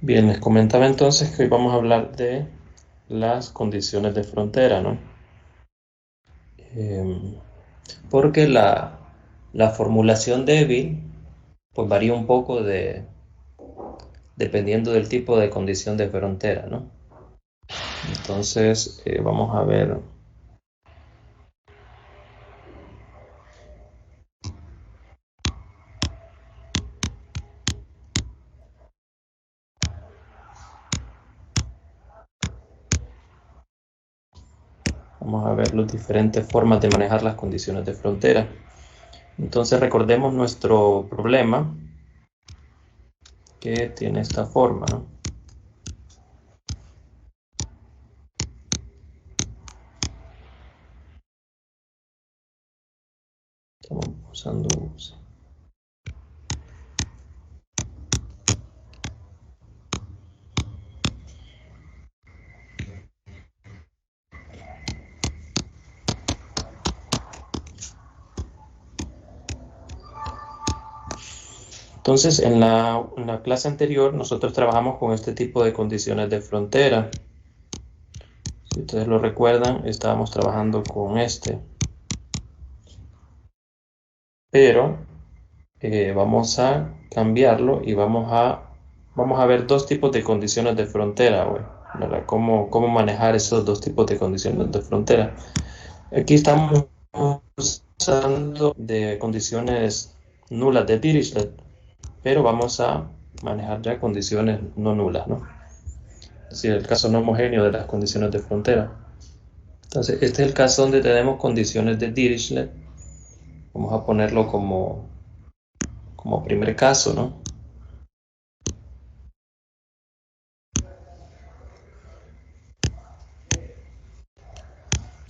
Bien, les comentaba entonces que hoy vamos a hablar de las condiciones de frontera, ¿no? Em, Porque la formulación débil pues varía un poco dependiendo del tipo de condición de frontera, ¿no? Entonces, vamos a ver las diferentes formas de manejar las condiciones de frontera. Entonces, recordemos nuestro problema que tiene esta forma, ¿no? Estamos usando... Entonces, en la clase anterior nosotros trabajamos con este tipo de condiciones de frontera. Si ustedes lo recuerdan, estábamos trabajando con pero vamos a cambiarlo y vamos a ver dos tipos de condiciones de frontera, güey, ¿verdad? ¿Cómo manejar esos dos tipos de condiciones de frontera? Aquí estamos usando de condiciones nulas de Dirichlet, pero vamos a manejar ya condiciones no nulas, ¿no? Es decir, el caso no homogéneo de las condiciones de frontera. Entonces, este es el caso donde tenemos condiciones de Dirichlet. Vamos a ponerlo como primer caso, ¿no?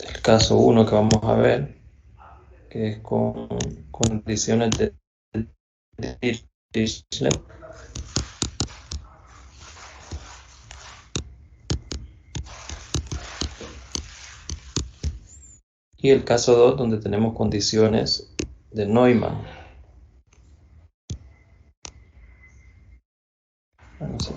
El caso uno que vamos a ver, que es con condiciones de Dirichlet. Y el caso 2 donde tenemos condiciones de Neumann. Bueno, sí.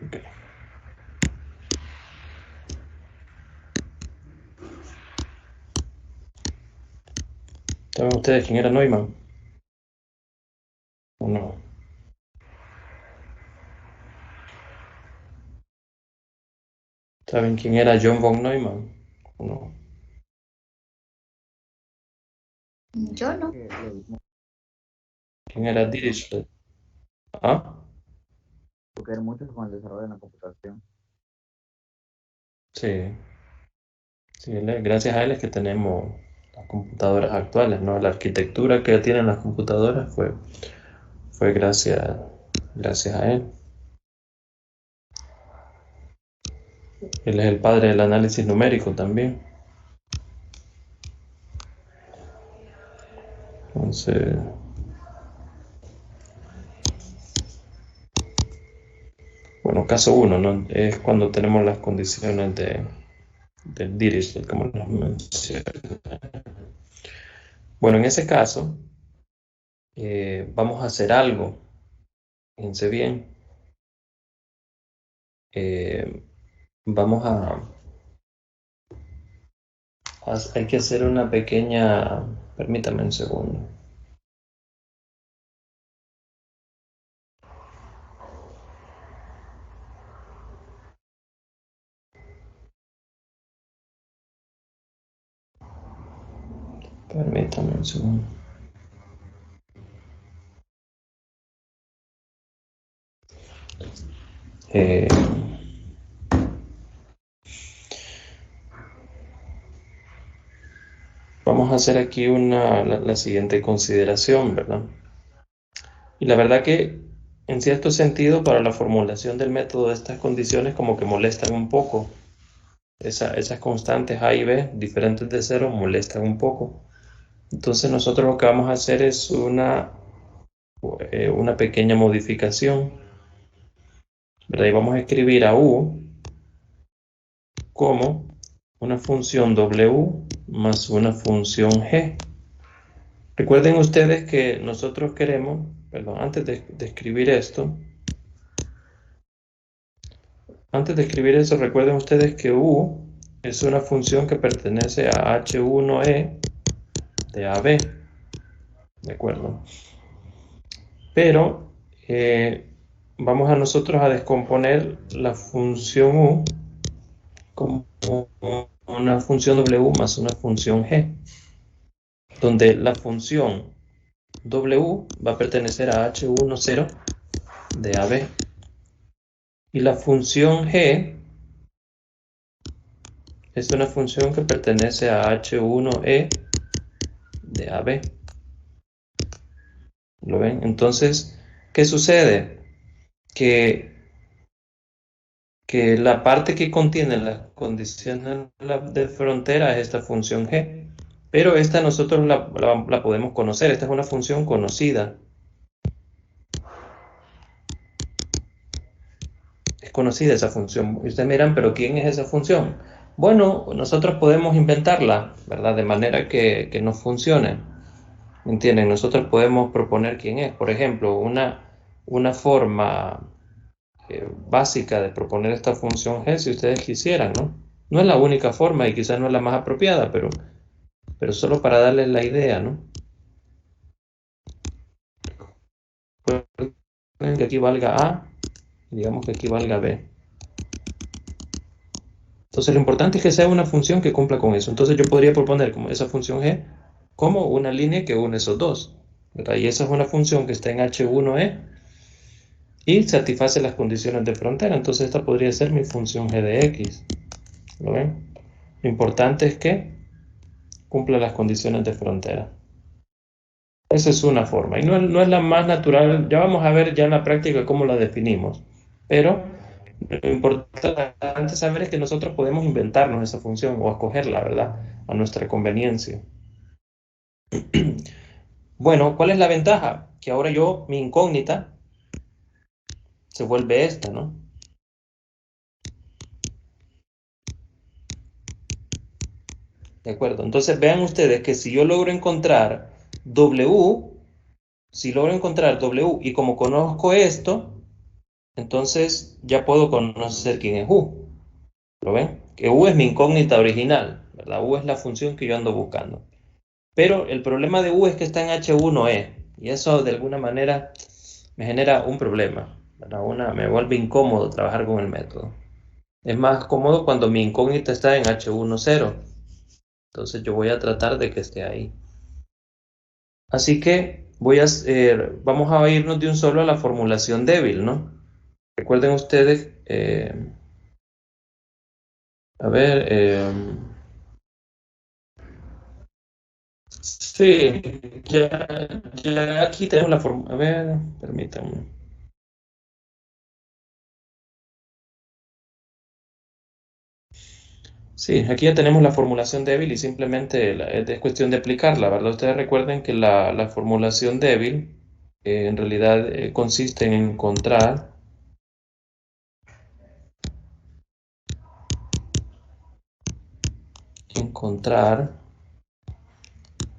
Okay. ¿Saben ustedes quién era Neumann? ¿O no? ¿Saben quién era John von Neumann? ¿O no? Yo no. ¿Quién era Dirichlet? ¿Ah? Que ver mucho con el desarrollo de la computación. Sí, sí, gracias a él es que tenemos las computadoras actuales, ¿no? La arquitectura que tienen las computadoras fue gracias a él. Él es el padre del análisis numérico también. Entonces, bueno, caso uno, ¿no? Es cuando tenemos las condiciones del Dirichlet, como nos mencioné. Bueno, en ese caso, vamos a hacer algo. Fíjense bien. Eh, vamos hay que hacer una pequeña, permítame un segundo. Permítame un segundo. Vamos a hacer aquí la siguiente consideración, ¿verdad? Y la verdad que, en cierto sentido, para la formulación del método de estas condiciones como que molestan un poco. Esas constantes A y B, diferentes de cero, molestan un poco. Entonces nosotros lo que vamos a hacer es una pequeña modificación, ¿verdad? Y vamos a escribir a U como una función W más una función G. Recuerden ustedes que nosotros queremos, perdón, antes de escribir esto, recuerden ustedes que U es una función que pertenece a H1E de AB, ¿de acuerdo? Pero vamos a nosotros a descomponer la función U como una función W más una función G, donde la función W va a pertenecer a H10 de AB y la función G es una función que pertenece a H1E de AB. ¿Lo ven? Entonces, ¿qué sucede? Que la parte que contiene las condiciones de frontera es esta función G. Pero esta nosotros la podemos conocer. Esta es una función conocida. Es conocida esa función. Y ustedes miran, ¿pero quién es esa función? Bueno, nosotros podemos inventarla, ¿verdad? De manera que no funcione. ¿Entienden? Nosotros podemos proponer quién es. Por ejemplo, una forma básica de proponer esta función G, si ustedes quisieran, ¿no? No es la única forma y quizás no es la más apropiada, pero solo para darles la idea, ¿no? Recuerden que aquí valga A y digamos que aquí valga B. Entonces lo importante es que sea una función que cumpla con eso. Entonces yo podría proponer como esa función G como una línea que une esos dos, ¿verdad? Y esa es una función que está en H1E y satisface las condiciones de frontera. Entonces esta podría ser mi función G de X. ¿Lo ven? Lo importante es que cumpla las condiciones de frontera. Esa es una forma. Y no es la más natural. Ya vamos a ver ya en la práctica cómo la definimos. Pero lo importante saber es que nosotros podemos inventarnos esa función o escogerla, ¿verdad? A nuestra conveniencia. Bueno, ¿cuál es la ventaja? Que ahora mi incógnita, se vuelve esta, ¿no? ¿De acuerdo? Entonces vean ustedes que si yo logro encontrar W, y como conozco esto, entonces ya puedo conocer quién es U. ¿Lo ven? Que U es mi incógnita original, ¿verdad? U es la función que yo ando buscando. Pero el problema de U es que está en H1E y eso de alguna manera me genera un problema, ¿verdad? Me vuelve incómodo trabajar con el método. Es más cómodo cuando mi incógnita está en H10. Entonces yo voy a tratar de que esté ahí. Así que vamos a irnos de un solo a la formulación débil, ¿no? Recuerden ustedes, a ver, sí, ya aquí tenemos la forma. A ver, permítanme. Sí, aquí ya tenemos la formulación débil y simplemente es cuestión de aplicarla, ¿verdad? Ustedes recuerden que la formulación débil en realidad consiste en encontrar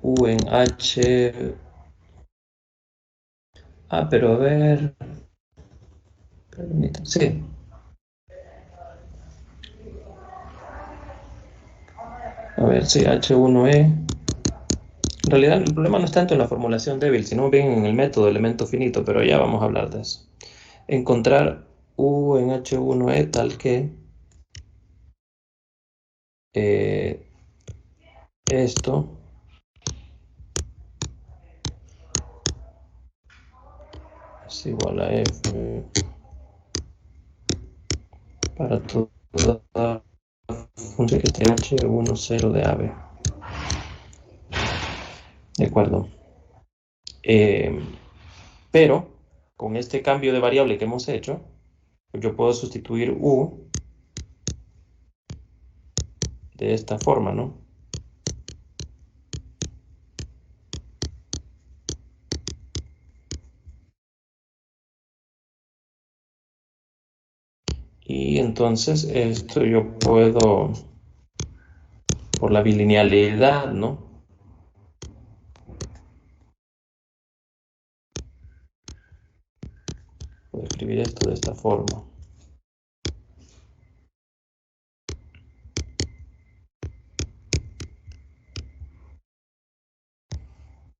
U en H. Pero a ver, permítanme. Sí, a ver, sí, H1E. En realidad el problema no es tanto en la formulación débil, sino bien en el método de elemento finito, pero ya vamos a hablar de eso. Encontrar U en H1E tal que esto es igual a F para toda función que esté en H10 de AB. De acuerdo. Pero con este cambio de variable que hemos hecho, pues yo puedo sustituir U de esta forma, ¿no? Y entonces esto yo puedo, por la bilinealidad, ¿no? Puedo escribir esto de esta forma.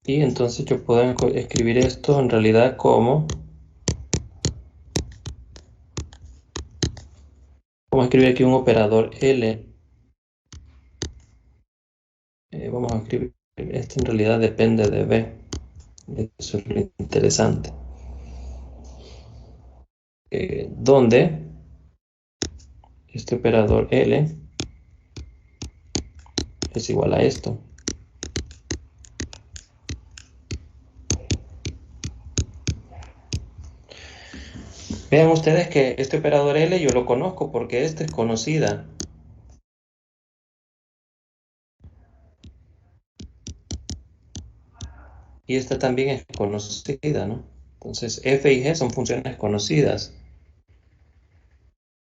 Y entonces yo puedo escribir esto en realidad como... Vamos a escribir aquí un operador L. Vamos a escribir, este en realidad depende de B. Eso es lo interesante. Donde este operador L es igual a esto. Vean ustedes que este operador L yo lo conozco porque esta es conocida. Y esta también es conocida, ¿no? Entonces F y G son funciones conocidas.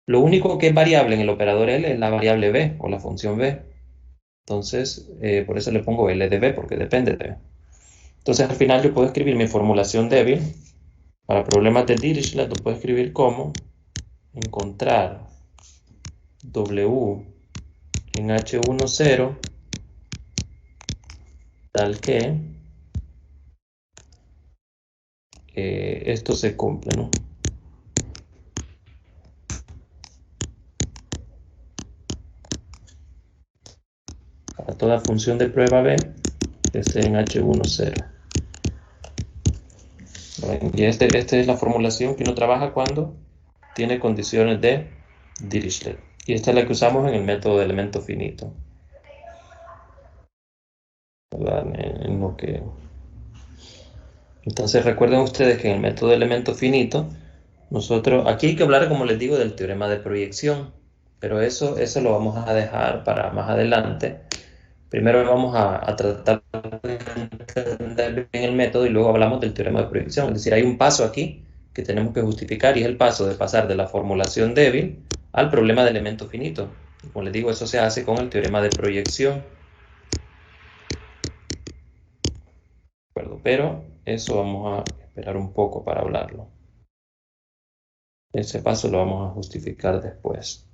Lo único que es variable en el operador L es la variable B o la función B. Entonces, por eso le pongo L de B porque depende de B. Entonces al final yo puedo escribir mi formulación débil. Para problemas de Dirichlet lo puedo escribir como encontrar W en H10 tal que esto se cumple, ¿no? Para toda función de prueba B que esté en H10. Y esta es la formulación que uno trabaja cuando tiene condiciones de Dirichlet. Y esta es la que usamos en el método de elemento finito. ¿Verdad? En lo que... Entonces recuerden ustedes que en el método de elemento finito, nosotros, aquí hay que hablar, como les digo, del teorema de proyección, pero eso lo vamos a dejar para más adelante. Primero vamos a tratar de entender bien el método y luego hablamos del teorema de proyección. Es decir, hay un paso aquí que tenemos que justificar y es el paso de pasar de la formulación débil al problema de elemento finito. Y como les digo, eso se hace con el teorema de proyección. Pero eso vamos a esperar un poco para hablarlo. Ese paso lo vamos a justificar después.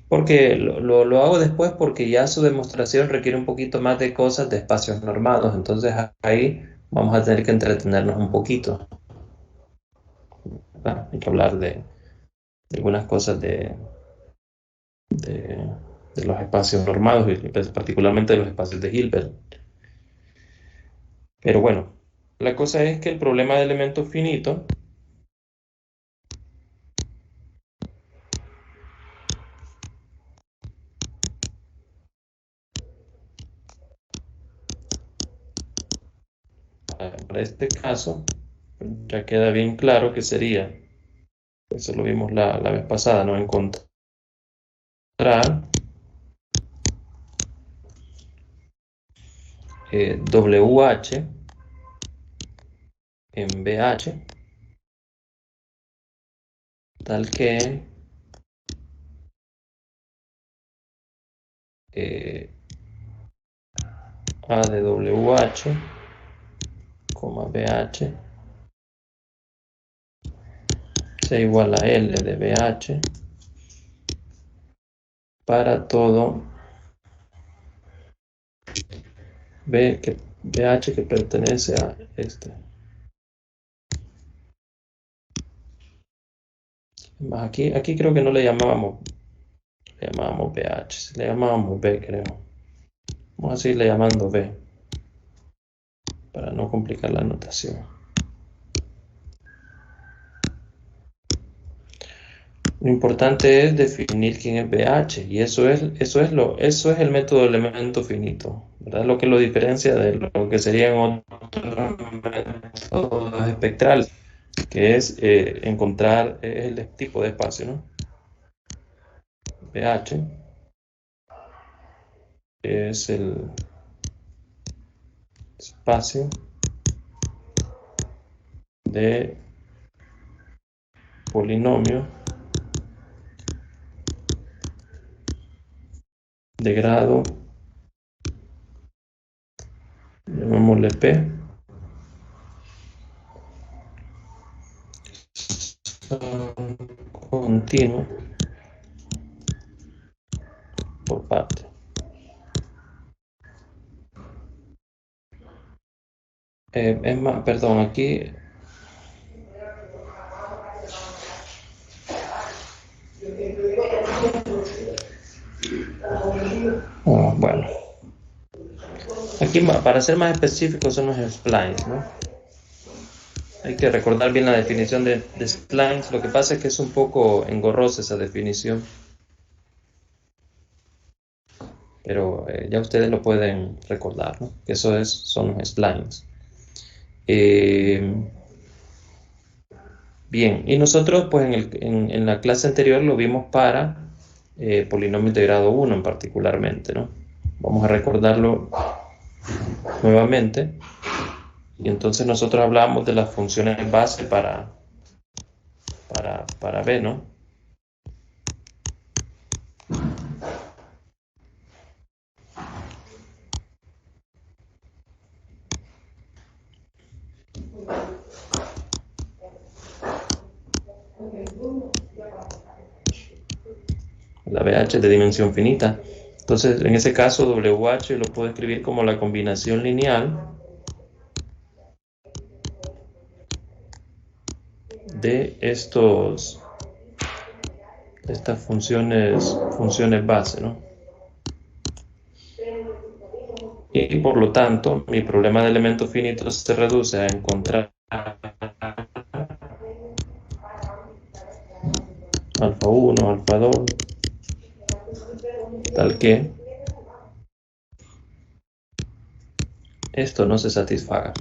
Porque lo hago después porque ya su demostración requiere un poquito más de cosas de espacios normados. Entonces ahí vamos a tener que entretenernos un poquito. Hay que hablar de algunas cosas de los espacios normados y particularmente de los espacios de Hilbert. Pero bueno, la cosa es que el problema de elementos finitos para este caso ya queda bien claro que sería, eso lo vimos la vez pasada, ¿no? Encontrar WH en BH tal que A de WH, BH sea igual a L de BH para todo BH que pertenece a este. Aquí creo que no le llamábamos BH, le llamábamos B, creo. Vamos a seguirle llamando B para no complicar la notación. Lo importante es definir quién es BH y eso es el método de elemento finito, ¿verdad? Lo que lo diferencia de lo que serían otros métodos espectrales, que es encontrar el tipo de espacio, ¿no? BH es el espacio de polinomio de grado, llamémosle P, continuo por parte. Es más, perdón, aquí bueno, aquí para ser más específicos son los splines, ¿no? Hay que recordar bien la definición de splines. Lo que pasa es que es un poco engorrosa esa definición, pero ya ustedes lo pueden recordar, ¿no? Que son los splines. Bien, y nosotros pues en la clase anterior lo vimos para polinomios de grado 1 particularmente, ¿no? Vamos a recordarlo nuevamente. Y entonces nosotros hablábamos de las funciones base para B, ¿no? La BH de dimensión finita. Entonces, en ese caso, WH lo puedo escribir como la combinación lineal de estas funciones base, ¿no? Y por lo tanto, mi problema de elementos finitos se reduce a encontrar alfa 1, alfa 2, tal que esto no se satisfaga.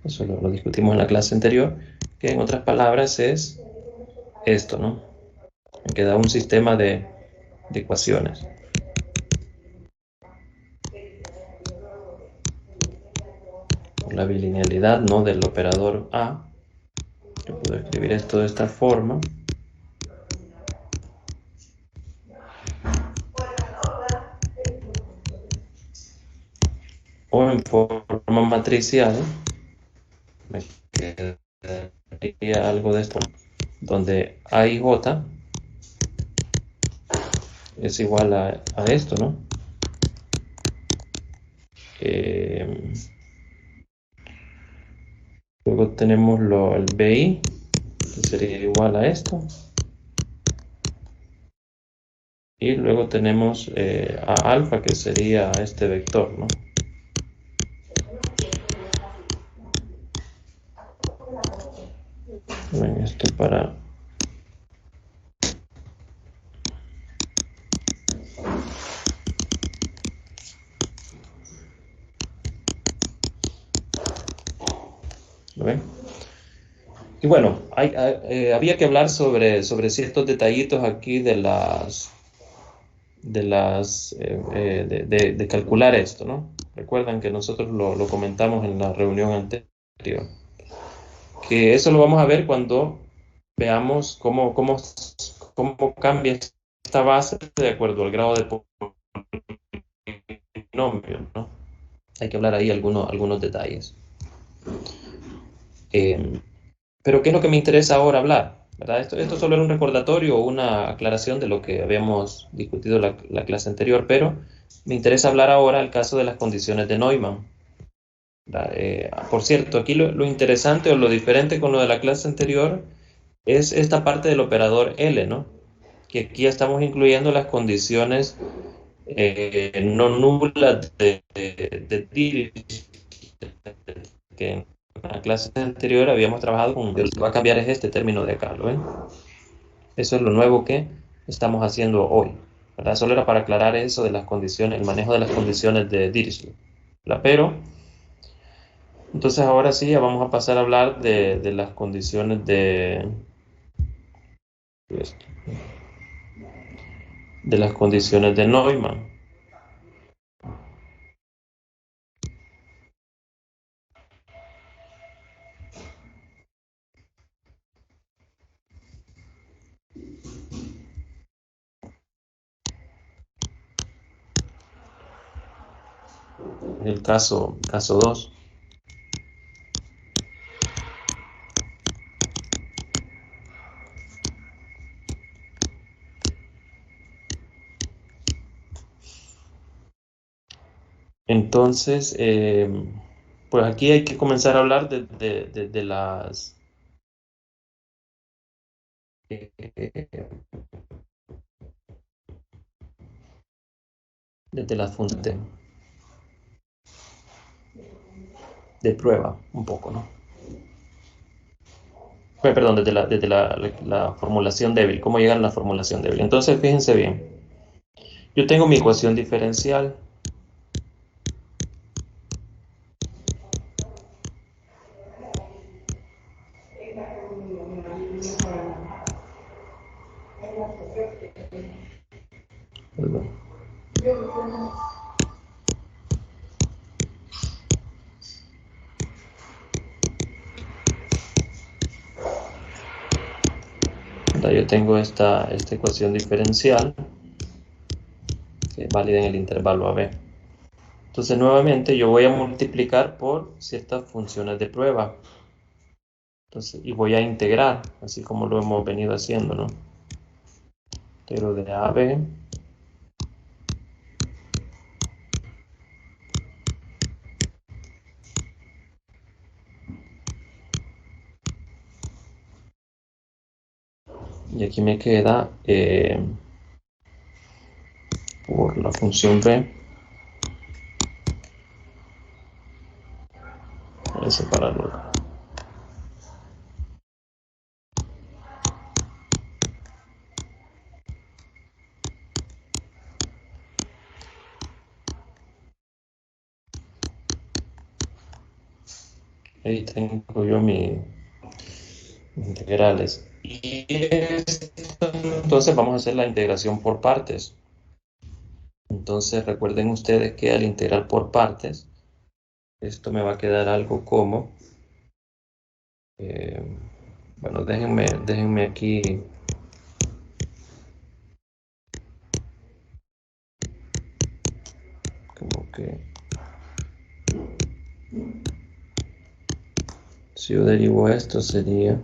Eso lo discutimos en la clase anterior, que en otras palabras es esto, ¿no? Que da un sistema de ecuaciones. Por la bilinealidad, ¿no?, del operador A, yo puedo escribir esto de esta forma. O en forma matricial, me quedaría algo de esto, donde A y J es igual a esto, ¿no? Luego tenemos el BI, que sería igual a esto. Y luego tenemos a alfa, que sería este vector, ¿no? Bueno, esto para... ¿Lo ven? Y bueno, había que hablar sobre ciertos detallitos aquí de calcular esto, ¿no? Recuerdan que nosotros lo comentamos en la reunión anterior. Que eso lo vamos a ver cuando veamos cómo cambia esta base de acuerdo al grado de polinomio, ¿no? Hay que hablar ahí algunos detalles. Pero ¿qué es lo que me interesa ahora hablar? ¿Verdad? Esto solo era un recordatorio o una aclaración de lo que habíamos discutido la clase anterior, pero Me interesa hablar ahora del caso de las condiciones de Neumann. Por cierto, aquí lo interesante o lo diferente con lo de la clase anterior es esta parte del operador L, ¿no? Que aquí estamos incluyendo las condiciones no nulas de Dirichlet, que en la clase anterior habíamos trabajado con. Lo que va a cambiar es este término de acá, ¿lo ven? Eso es lo nuevo que estamos haciendo hoy, ¿verdad? Solo era para aclarar eso de las condiciones, el manejo de las condiciones de Dirichlet, ¿verdad? Pero entonces ahora sí ya vamos a pasar a hablar de las condiciones de las condiciones de Neumann. El caso 2. Entonces, pues aquí hay que comenzar a hablar de las desde las funciones de prueba, un poco, ¿no? Perdón, desde la formulación débil, cómo llegar a la formulación débil. Entonces, fíjense bien, yo tengo mi ecuación diferencial. Perdón. Yo tengo esta ecuación diferencial que es válida en el intervalo AB. Entonces, nuevamente, yo voy a multiplicar por ciertas funciones de prueba. Entonces, y voy a integrar, así como lo hemos venido haciendo, ¿no? Integro de AB y aquí me queda por la función B. Voy a separarlo acá. Ahí tengo yo mis integrales. Y entonces vamos a hacer la integración por partes. Entonces recuerden ustedes que al integrar por partes, esto me va a quedar algo como, eh, bueno, déjenme aquí, como que, si yo derivo esto sería,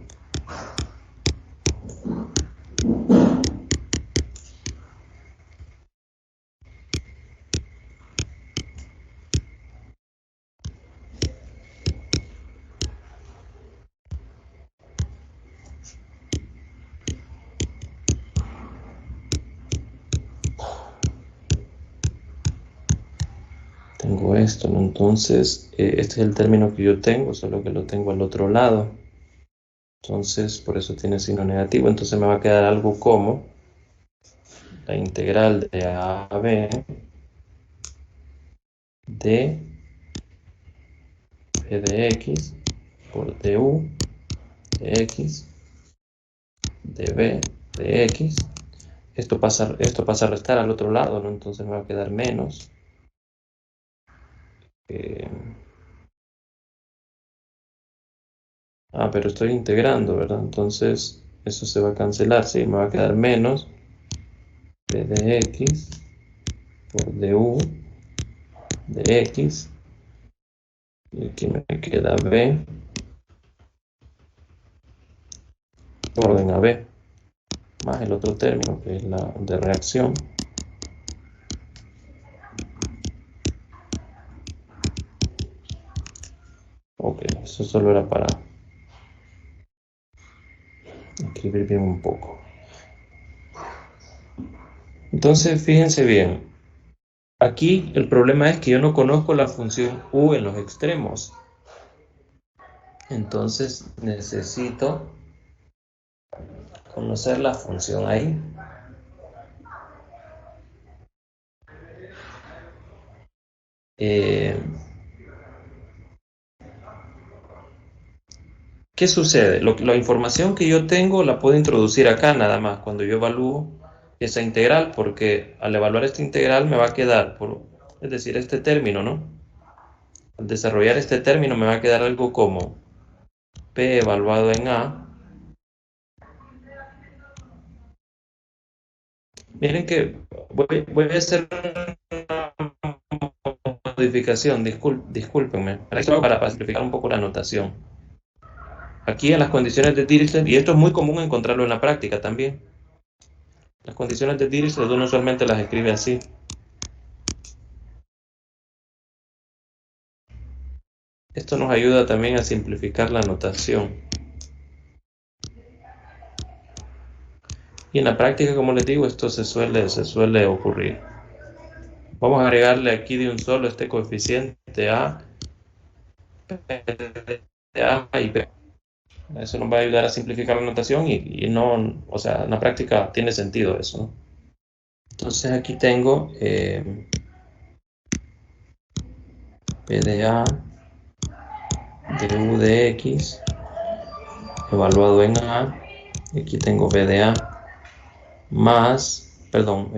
tengo esto, ¿no? Entonces, este es el término que yo tengo, solo que lo tengo al otro lado. Entonces, por eso tiene signo negativo. Entonces me va a quedar algo como la integral de AB de p de x por du de x de b de x. Esto pasa a restar al otro lado, ¿no? Entonces me va a quedar menos. Pero estoy integrando, ¿verdad? Entonces eso se va a cancelar, sí, me va a quedar menos p de x por du de x. Y aquí me queda b orden AB, más el otro término que es la de reacción, Ok, eso solo era para escribir bien un poco. Entonces, fíjense bien. Aquí el problema es que yo no conozco la función u en los extremos. Entonces necesito conocer la función ahí. ¿Qué sucede? La información que yo tengo la puedo introducir acá nada más cuando yo evalúo esa integral, porque al evaluar esta integral me va a quedar, es decir, este término, ¿no? Al desarrollar este término me va a quedar algo como P evaluado en A. Miren que voy a hacer una modificación, discúlpenme, para simplificar un poco la notación. Aquí en las condiciones de Dirichlet, y esto es muy común encontrarlo en la práctica también, las condiciones de Dirichlet uno usualmente las escribe así. Esto nos ayuda también a simplificar la notación. Y en la práctica, como les digo, esto se suele ocurrir. Vamos a agregarle aquí de un solo este coeficiente A, A y B. Eso nos va a ayudar a simplificar la notación y no, o sea, en la práctica tiene sentido eso, ¿no? Entonces aquí tengo P de A de U de X evaluado en A. Y aquí tengo B de A más, perdón,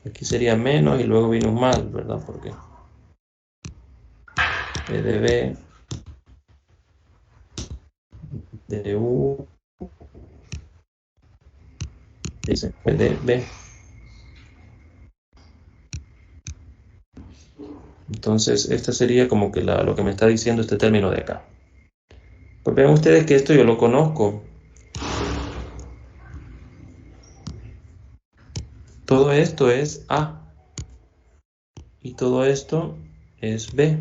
aquí sería menos y luego vino un más, ¿verdad? Porque B de B de U dice B de B. Entonces, esta sería como que lo que me está diciendo este término de acá. Pues vean ustedes que esto yo lo conozco. Todo esto es A y todo esto es B,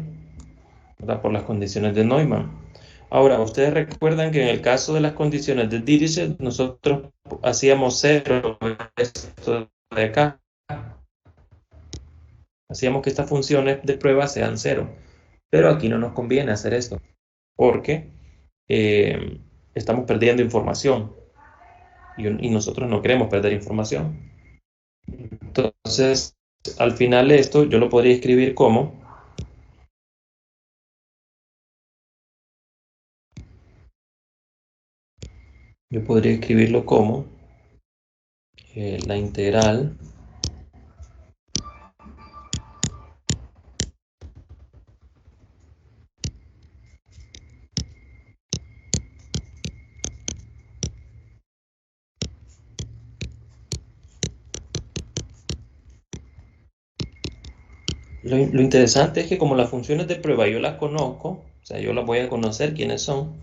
¿verdad? Por las condiciones de Neumann. Ahora, ustedes recuerdan que en el caso de las condiciones de Dirichlet, nosotros hacíamos cero esto de acá. Hacíamos que estas funciones de prueba sean cero. Pero aquí no nos conviene hacer esto, porque estamos perdiendo información y nosotros no queremos perder información. Entonces, al final esto yo lo podría escribir como yo podría escribirlo como la integral lo interesante es que como las funciones de prueba yo las conozco, o sea, yo las voy a conocer quiénes son,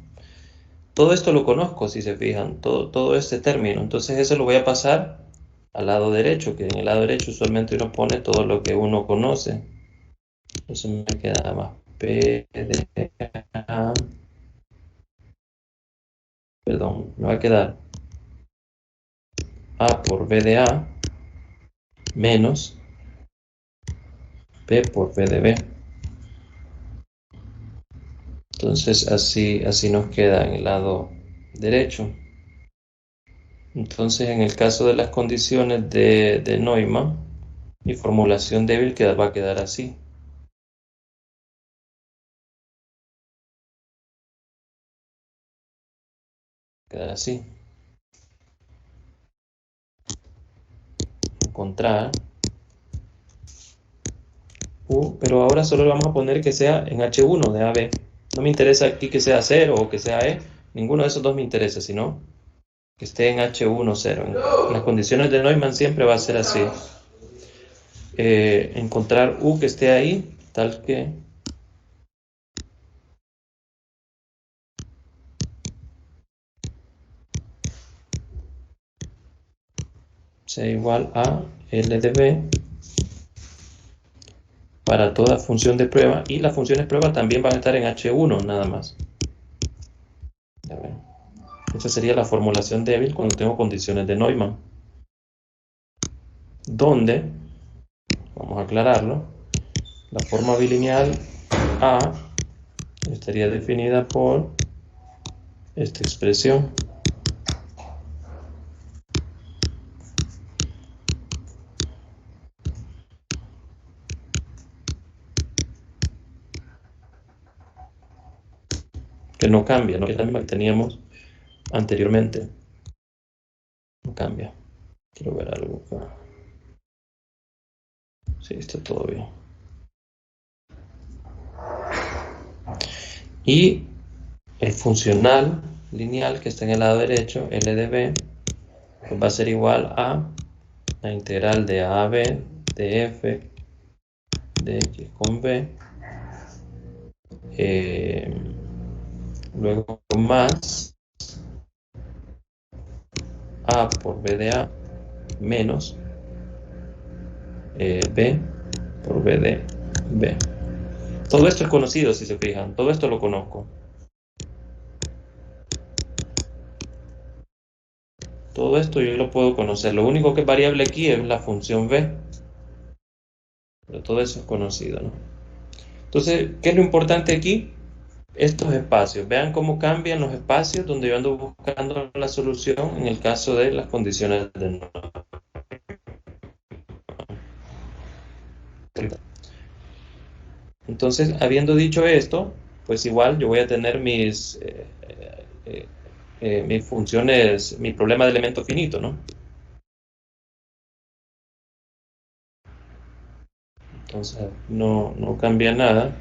todo esto lo conozco, si se fijan, todo este término. Entonces eso lo voy a pasar al lado derecho, que en el lado derecho usualmente uno pone todo lo que uno conoce. Entonces me queda más P de A, perdón, me va a quedar A por B de A menos P por B de B. Entonces así nos queda en el lado derecho. Entonces en el caso de las condiciones de Neumann, mi formulación débil va a quedar así. Quedar así. Encontrar U, pero ahora solo le vamos a poner que sea en H1 de AB. No me interesa aquí que sea 0 o que sea E. Ninguno de esos dos me interesa, sino que esté en H1, 0. En las condiciones de Neumann siempre va a ser así. Encontrar U que esté ahí, tal que sea igual a L de B para toda función de prueba, y las funciones prueba también van a estar en H1 nada más. Ya ven. Esa sería la formulación débil cuando tengo condiciones de Neumann, donde, vamos a aclararlo, la forma bilineal A estaría definida por esta expresión. Que no cambia, ¿no? Es la misma que teníamos anteriormente. No cambia. Quiero ver algo acá. Sí, está todo bien. Y el funcional lineal que está en el lado derecho, L de B, pues va a ser igual a la integral de A a B de F de X con B, luego más A por B de A menos B por B de B. Todo esto es conocido, si se fijan, todo esto lo conozco. Todo esto yo lo puedo conocer. Lo único que es variable aquí es la función b. Pero todo eso es conocido, ¿no? Entonces, ¿qué es lo importante aquí? Estos espacios. Vean cómo cambian los espacios donde yo ando buscando la solución en el caso de las condiciones de Neumann. Entonces, habiendo dicho esto, pues igual yo voy a tener mis funciones, mi problema de elemento finito, ¿no? Entonces, no cambia nada.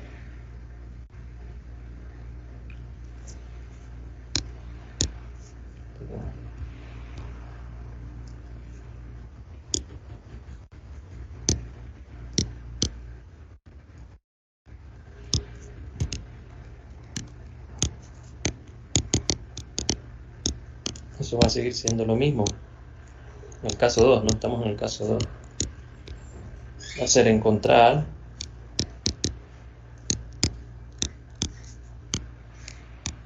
Eso va a seguir siendo lo mismo. En el caso 2, no estamos en el caso 2. Va a ser encontrar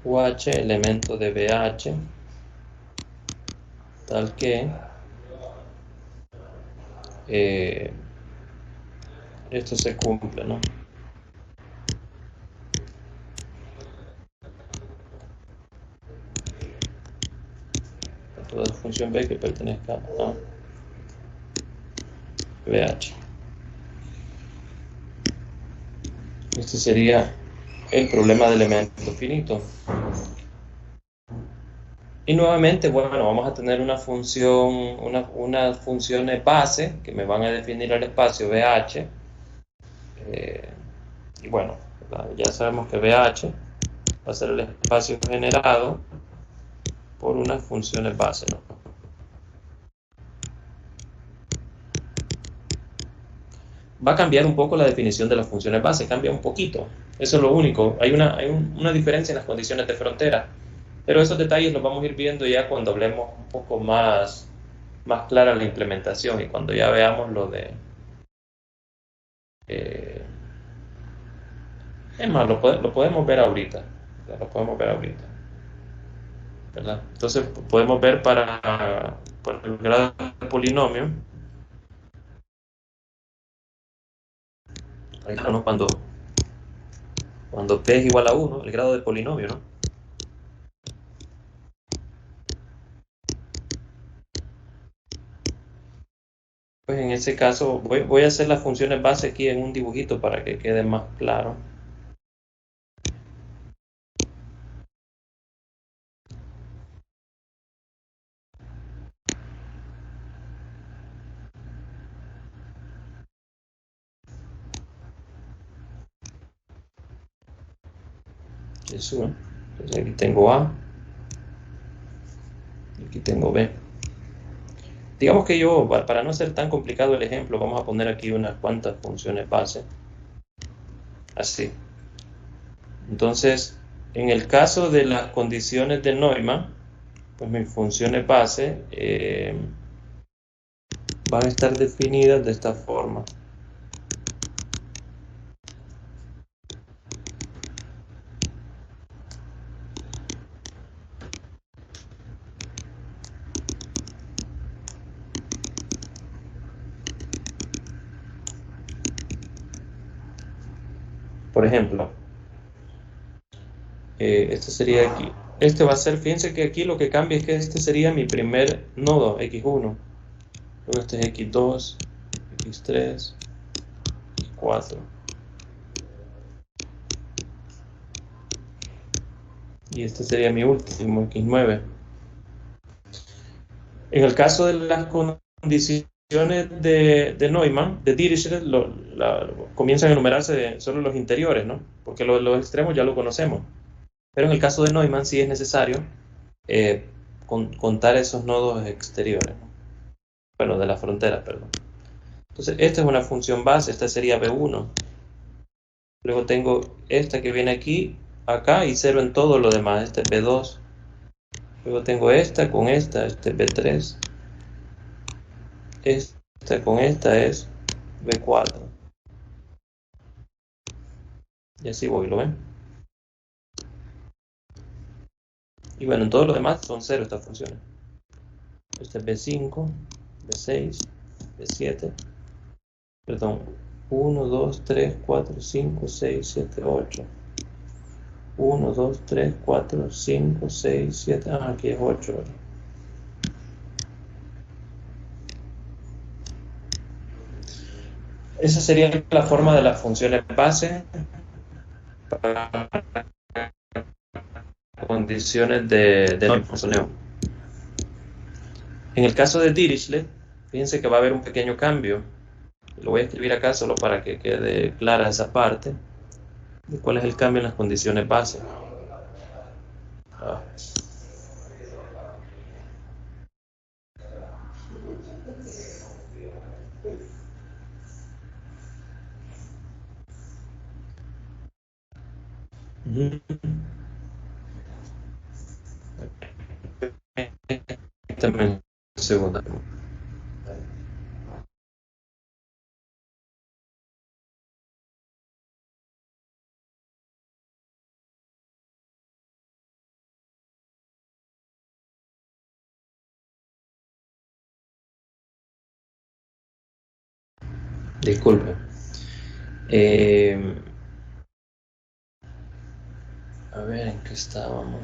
UH elemento de BH tal que esto se cumple, ¿no? Toda función B que pertenezca a BH. Este sería el problema de elemento finito. Y nuevamente, bueno, vamos a tener una función, unas funciones base que me van a definir el espacio BH. Y bueno, ya sabemos que BH va a ser el espacio generado por unas funciones base, ¿no? Va a cambiar un poco la definición de las funciones base, cambia un poquito. Eso es lo único. Hay una diferencia en las condiciones de frontera. Pero esos detalles los vamos a ir viendo ya cuando hablemos un poco más clara la implementación y cuando ya veamos lo de... es más, lo podemos ver ahorita. Lo podemos ver ahorita. ¿Verdad? Entonces podemos ver para el grado de polinomio. ¿No? Cuando p es igual a 1, el grado de polinomio, ¿no? Pues en ese caso voy a hacer las funciones base aquí en un dibujito para que quede más claro. Eso, ¿eh? Entonces aquí tengo A, y aquí tengo B. Digamos que yo, para no ser tan complicado el ejemplo, vamos a poner aquí unas cuantas funciones base. Así. Entonces, en el caso de las condiciones de Neumann, pues mis funciones base van a estar definidas de esta forma. Por ejemplo, este sería aquí. Este va a ser, fíjense que aquí lo que cambia es que este sería mi primer nodo, x1. Luego este es x2, x3, x4. Y este sería mi último, x9. En el caso de las condiciones de Neumann, de Dirichlet, comienzan a enumerarse solo los interiores, ¿no? Porque los extremos ya lo conocemos. Pero en el caso de Neumann sí es necesario contar esos nodos exteriores, ¿no? Bueno, de la frontera, perdón. Entonces, esta es una función base, esta sería B1. Luego tengo esta que viene aquí, acá, y 0 en todo lo demás, este es B2. Luego tengo esta con esta, este es B3. Esta con esta es B4. Y así voy, ¿lo ven? Y bueno, en todo lo demás son 0 estas funciones. Este es B5, B6, B7. Perdón, 1, 2, 3, 4, 5, 6, 7, 8. 1, 2, 3, 4, 5, 6, 7. Ah, aquí es 8. Esa sería la forma de las funciones base para condiciones de Neumann. En el caso de Dirichlet, fíjense que va a haber un pequeño cambio. Lo voy a escribir acá solo para que quede clara esa parte de cuál es el cambio en las condiciones base. Ah. También segunda. Disculpe. A ver, ¿en qué estábamos?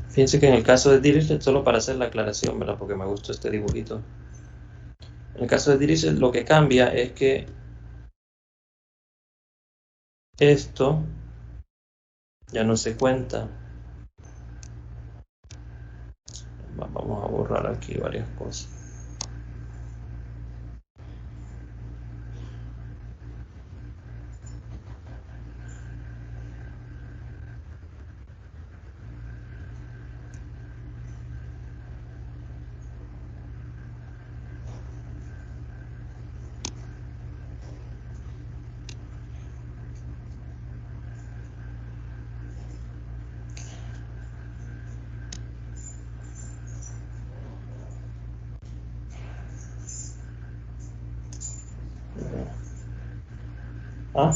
Fíjense que en el caso de Dirichlet, solo para hacer la aclaración, ¿verdad? Porque me gustó este dibujito. En el caso de Dirichlet, lo que cambia es que esto ya no se cuenta. Vamos a borrar aquí varias cosas. ¿Ah?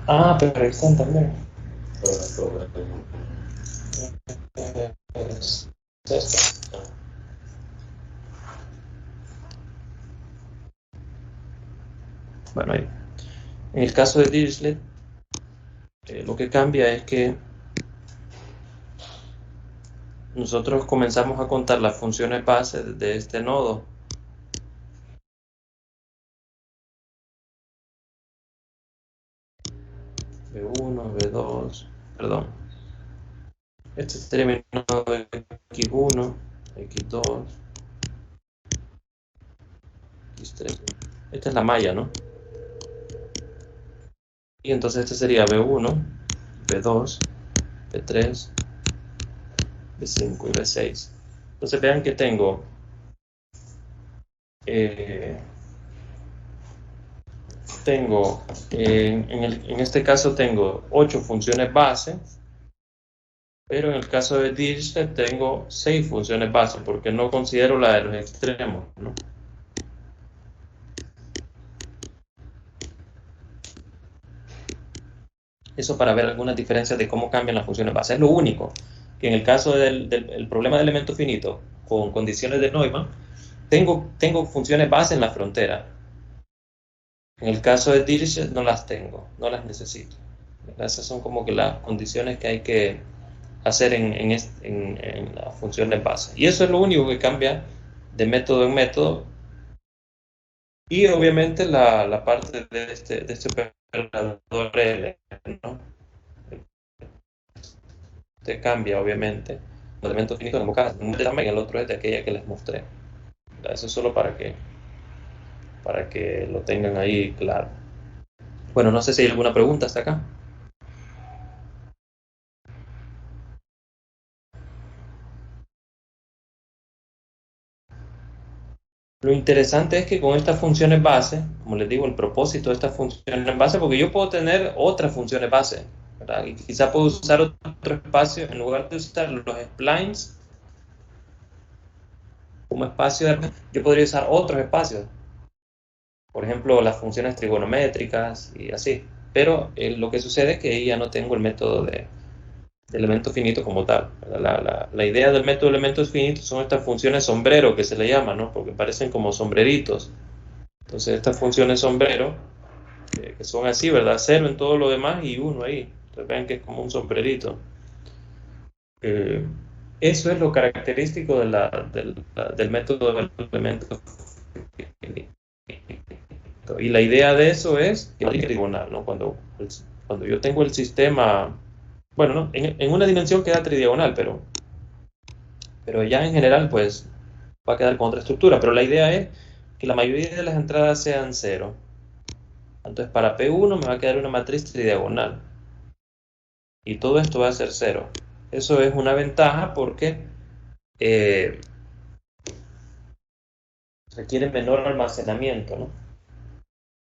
Ah, pero ahí están también. Es esta. Bueno, ahí. En el caso de Dirichlet, lo que cambia es que nosotros comenzamos a contar las funciones base de este nodo. B1, B2, perdón. Este sería mi nodo X1, X2, X3. Esta es la malla, ¿no? Y entonces este sería B1, B2, B3, B5 y B6. Entonces vean que tengo en este caso tengo 8 funciones base, pero en el caso de Dirichlet tengo 6 funciones base porque no considero la de los extremos, ¿no? Eso para ver algunas diferencias de cómo cambian las funciones base. Es lo único que en el caso del problema de elemento finito con condiciones de Neumann, tengo funciones base en la frontera. En el caso de Dirichlet no las tengo, no las necesito. Esas son como que las condiciones que hay que hacer en las funciones base. Y eso es lo único que cambia de método en método. Y obviamente la parte de este operador L, ¿no? Este cambia obviamente. El elemento finito en un y el otro es de aquella que les mostré. Eso es solo para que lo tengan ahí claro. Bueno, no sé si hay alguna pregunta hasta acá. Lo interesante es que con estas funciones base, como les digo, el propósito de estas funciones base, porque yo puedo tener otras funciones base, ¿verdad? Y quizá puedo usar otro espacio, en lugar de usar los splines como espacio, yo podría usar otros espacios. Por ejemplo, las funciones trigonométricas y así. Pero lo que sucede es que ahí ya no tengo el método de elemento finito como tal. La idea del método de elementos finitos son estas funciones sombrero que se le llama, ¿no? Porque parecen como sombreritos. Entonces estas funciones sombrero, que son así, ¿verdad? 0 en todo lo demás y 1 ahí. Entonces vean que es como un sombrerito. Eso es lo característico del método de elementos finitos. Y la idea de eso es que es tridiagonal, ¿no? Cuando yo tengo el sistema, bueno, ¿no? en una dimensión queda tridiagonal, pero ya en general pues va a quedar con otra estructura. Pero la idea es que la mayoría de las entradas sean 0. Entonces para P1 me va a quedar una matriz tridiagonal. Y todo esto va a ser 0. Eso es una ventaja porque requiere menor almacenamiento, ¿no?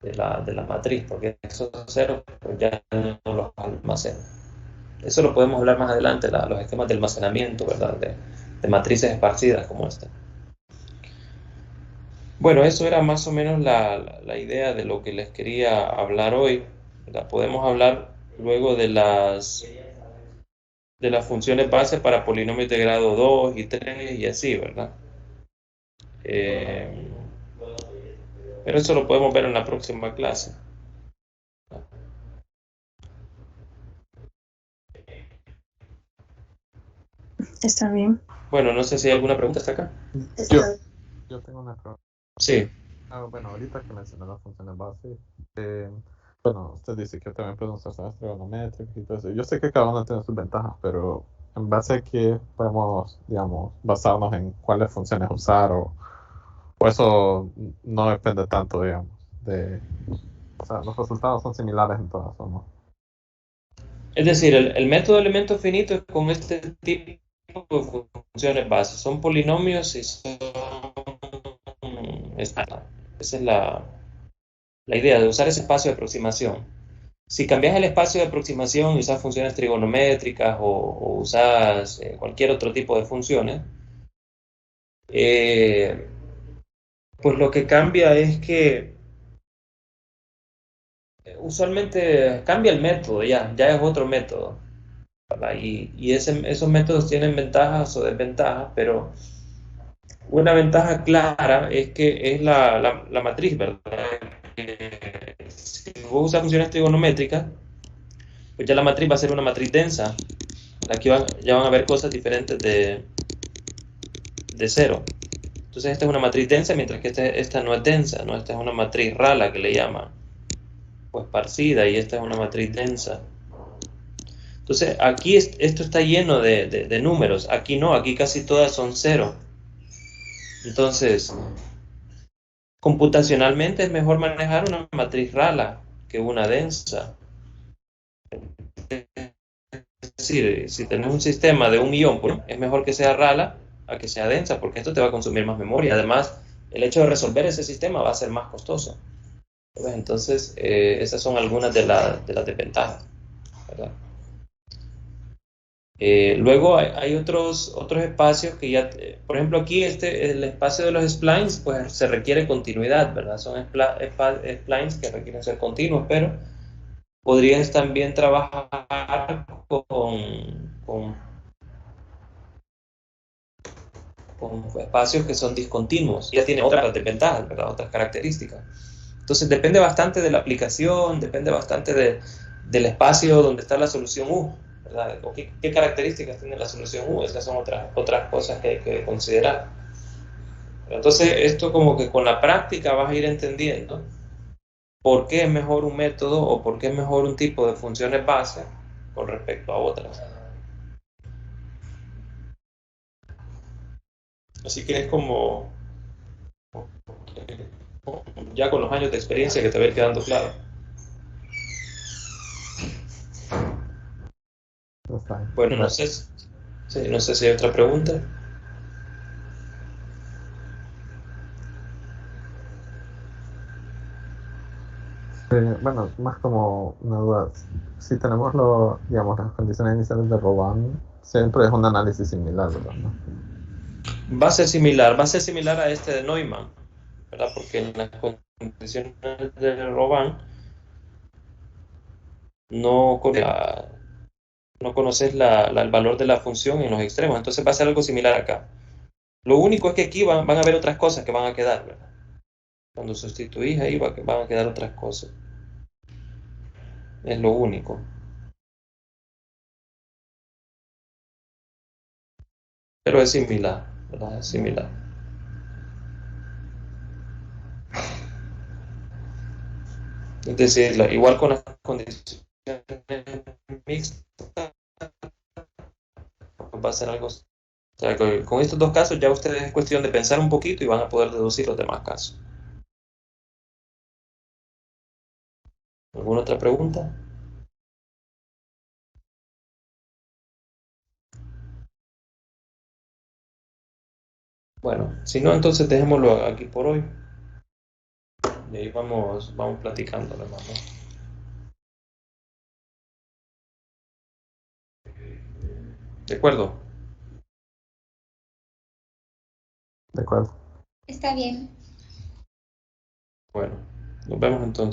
de la matriz, porque esos ceros pues ya no los almacena. Eso lo podemos hablar más adelante, los esquemas de almacenamiento, ¿verdad? De matrices esparcidas como esta. Bueno, eso era más o menos la idea de lo que les quería hablar hoy, ¿verdad? Podemos hablar luego de las funciones base para polinomios de grado 2 y 3 y así, ¿verdad? Pero eso lo podemos ver en la próxima clase. Está bien. Bueno, no sé si hay alguna pregunta hasta acá. Yo tengo una pregunta. Sí. Bueno, ahorita que mencioné las funciones base, bueno, usted dice que también pueden usar sistemas trigonométricos y todo eso. Yo sé que cada uno tiene sus ventajas, pero en base a qué podemos, digamos, basarnos en cuáles funciones usar o eso no depende tanto, digamos, o sea, los resultados son similares en todas, ¿o no? Es decir, el método de elementos finitos es con este tipo de funciones base. Son polinomios y son... Esa es la idea de usar ese espacio de aproximación. Si cambias el espacio de aproximación y usas funciones trigonométricas o usas cualquier otro tipo de funciones, pues lo que cambia es que usualmente cambia el método, ya es otro método, ¿verdad? Y esos métodos tienen ventajas o desventajas, pero una ventaja clara es que es la matriz, ¿verdad? Si vos usas funciones trigonométricas, pues ya la matriz va a ser una matriz densa. Aquí ya van a ver cosas diferentes de 0. Entonces esta es una matriz densa, mientras que esta no es densa, ¿no? Esta es una matriz rala que le llama, pues esparcida, y esta es una matriz densa. Entonces aquí esto está lleno de números, aquí no, aquí casi todas son 0. Entonces, computacionalmente es mejor manejar una matriz rala que una densa. Es decir, si tenemos un sistema de 1.000.000, pues, es mejor que sea rala a que sea densa, porque esto te va a consumir más memoria. Además, el hecho de resolver ese sistema va a ser más costoso. Entonces, esas son algunas de las desventajas, ¿verdad? Luego hay otros espacios que ya, por ejemplo aquí el espacio de los splines, pues se requiere continuidad, ¿verdad? Son splines que requieren ser continuos, pero Podrías también trabajar con, con espacios que son discontinuos. Ya tiene otras desventajas, ¿verdad? Otras características. Entonces depende bastante de la aplicación, depende bastante del espacio donde está la solución U, ¿verdad? O qué características tiene la solución U. Esas son otras cosas que hay que considerar. Entonces esto como que con la práctica vas a ir entendiendo por qué es mejor un método o por qué es mejor un tipo de funciones base con respecto a otras. Así que es como ya con los años de experiencia que te va a ir quedando claro. Está bien. Bueno, Gracias. no sé si hay otra pregunta. Bueno, más como una duda. Si tenemos digamos, las condiciones iniciales de Robin, siempre es un análisis similar, ¿verdad? ¿No? Va a ser similar a este de Neumann, ¿verdad? Porque en las condiciones de Robin no, no conoces el valor de la función en los extremos, entonces va a ser algo similar acá. Lo único es que aquí van a haber otras cosas que van a quedar, ¿verdad? Cuando sustituís ahí van a quedar otras cosas. Es lo único. Pero es similar, ¿verdad? Es similar. Es decir, igual con las condiciones mixtas, va a ser algo. O sea, con estos dos casos ya ustedes es cuestión de pensar un poquito y van a poder deducir los demás casos. ¿Alguna otra pregunta? Bueno, si no, entonces dejémoslo aquí por hoy. Y ahí vamos platicando, hermano. ¿De acuerdo? De acuerdo. Está bien. Bueno, nos vemos entonces.